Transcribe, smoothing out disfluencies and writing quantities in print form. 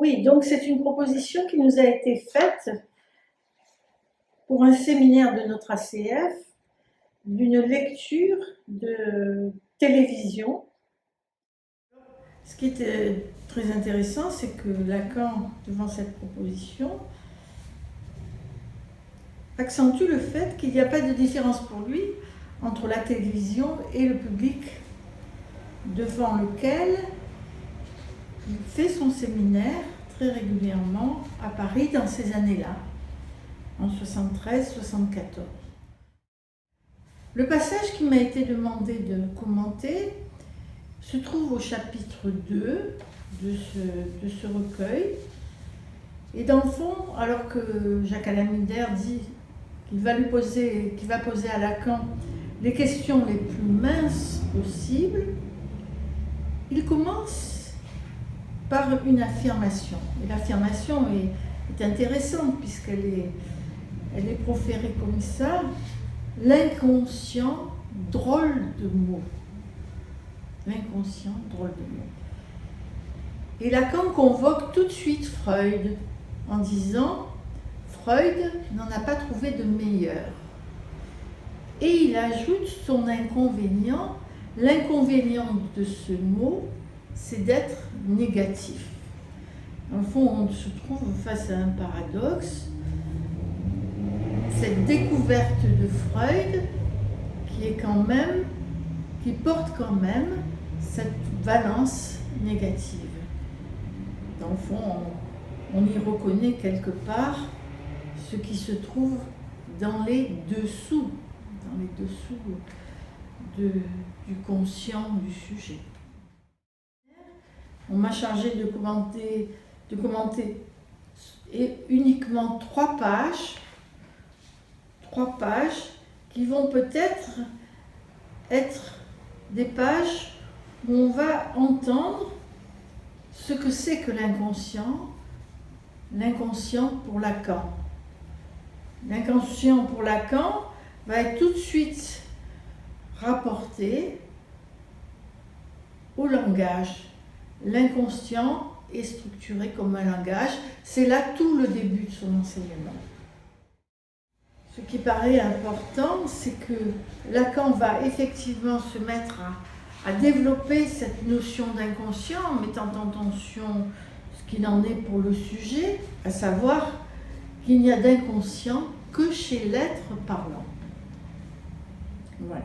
Oui, donc c'est une proposition qui nous a été faite pour un séminaire de notre ACF, d'une lecture de télévision. Ce qui était très intéressant, c'est que Lacan, devant cette proposition, accentue le fait qu'il n'y a pas de différence pour lui entre la télévision et le public devant lequel il fait son séminaire très régulièrement à Paris dans ces années-là, en 73-74. Le passage qui m'a été demandé de commenter se trouve au chapitre 2 de ce recueil. Et dans le fond, alors que Jacques Alamilder dit qu'il va poser à Lacan les questions les plus minces possibles, il commence par une affirmation. Et l'affirmation est intéressante puisqu'elle est proférée comme ça: l'inconscient, drôle de mot. L'inconscient, drôle de mot. Et Lacan convoque tout de suite Freud en disant: Freud n'en a pas trouvé de meilleur. Et il ajoute son inconvénient. L'inconvénient de ce mot, c'est d'être négatif. Au fond, on se trouve face à un paradoxe. Cette découverte de Freud qui porte quand même cette valence négative. Dans le fond, on y reconnaît quelque part ce qui se trouve dans les dessous du conscient du sujet. On m'a chargé de commenter uniquement 3 pages qui vont peut-être être des pages où on va entendre ce que c'est que l'inconscient pour Lacan. L'inconscient pour Lacan va être tout de suite rapporté au langage. L'inconscient est structuré comme un langage. C'est là tout le début de son enseignement. Ce qui paraît important, c'est que Lacan va effectivement se mettre à développer cette notion d'inconscient en mettant en tension ce qu'il en est pour le sujet, à savoir qu'il n'y a d'inconscient que chez l'être parlant. Voilà.